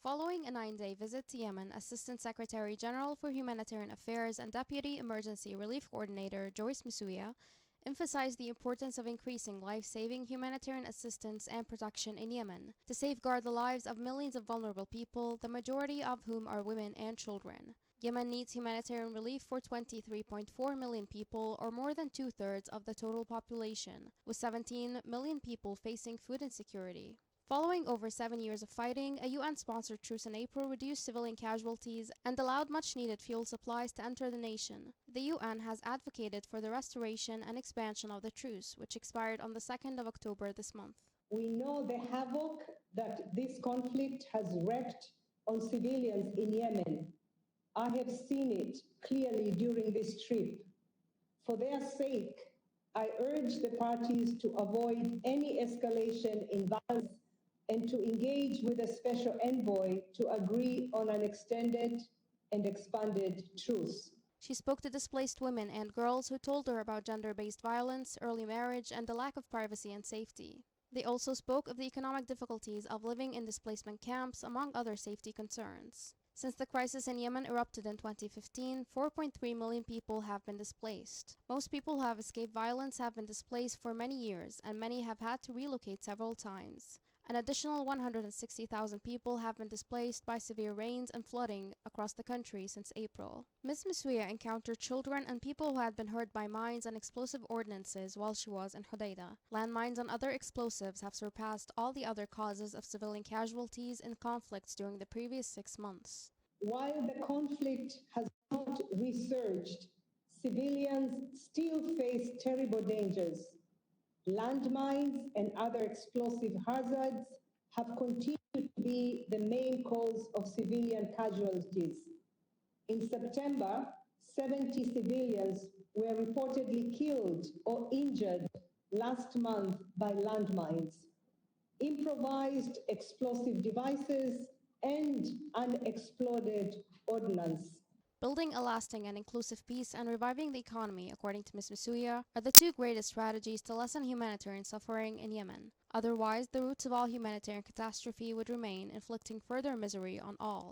Following a 9-day visit to Yemen, Assistant Secretary General for Humanitarian Affairs and Deputy Emergency Relief Coordinator Joyce Msuya emphasized the importance of increasing life-saving humanitarian assistance and protection in Yemen to safeguard the lives of millions of vulnerable people, the majority of whom are women and children. Yemen needs humanitarian relief for 23.4 million people, or more than two-thirds of the total population, with 17 million people facing food insecurity. Following over 7 years of fighting, a UN-sponsored truce in April reduced civilian casualties and allowed much-needed fuel supplies to enter the nation. The UN has advocated for the restoration and expansion of the truce, which expired on the 2nd of October this month. We know the havoc that this conflict has wreaked on civilians in Yemen. I have seen it clearly during this trip. For their sake, I urge the parties to avoid any escalation in violence and to engage with a special envoy to agree on an extended and expanded truce. She spoke to displaced women and girls who told her about gender-based violence, early marriage, and the lack of privacy and safety. They also spoke of the economic difficulties of living in displacement camps, among other safety concerns. Since the crisis in Yemen erupted in 2015, 4.3 million people have been displaced. Most people who have escaped violence have been displaced for many years, and many have had to relocate several times. An additional 160,000 people have been displaced by severe rains and flooding across the country since April. Ms. Msuya encountered children and people who had been hurt by mines and explosive ordnances while she was in Hodeidah. Landmines and other explosives have surpassed all the other causes of civilian casualties in conflicts during the previous 6 months. While the conflict has not resurged, civilians still face terrible dangers. Landmines and other explosive hazards have continued to be the main cause of civilian casualties. In September, 70 civilians were reportedly killed or injured last month by landmines, improvised explosive devices, and unexploded ordnance. Building a lasting and inclusive peace and reviving the economy, according to Ms. Msuya, are the two greatest strategies to lessen humanitarian suffering in Yemen. Otherwise, the roots of all humanitarian catastrophe would remain, inflicting further misery on all.